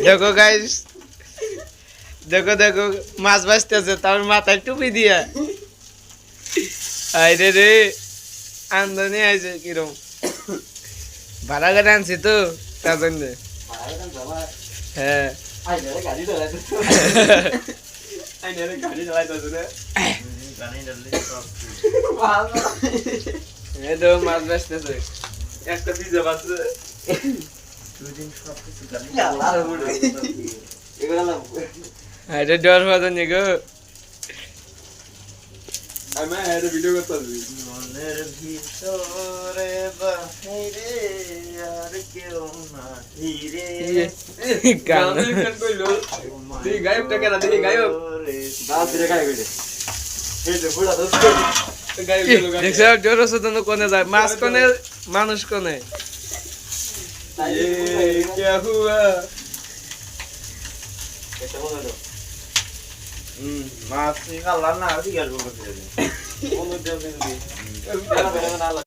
দেখো গাইস, দেখো দেখো মাছ ভাজতেছে তার মাথায় টুপি দিয়া। আরে রে আমদানি আইছে কিরম, ভাড়া গাড়ি আনছি তো তার জন্য। হ্যাঁ এই তো মাছ ভাজতেছে, একটা পিজা ভাজছে। আরে ডর বাজানি গো, আমি এটা ভিডিও করতেছি। মনের ভিতরে বাহিরে আর কেউ নাই রে। গান কইলো তুই গায়কটা কেন দেখি, গায়ক দাও দিরে গায়ক হইছে। এই যে বুড়া দোস্ত গায়ক হলো। দেখছো জোরস তো কোনে যায়, মাছ কোনে মানুষ কোনে। ये क्या हुआ? कैसा बोला तो? माफ नहीं कर लाना अभी क्या बोल रहे थे? वो लोग जब भी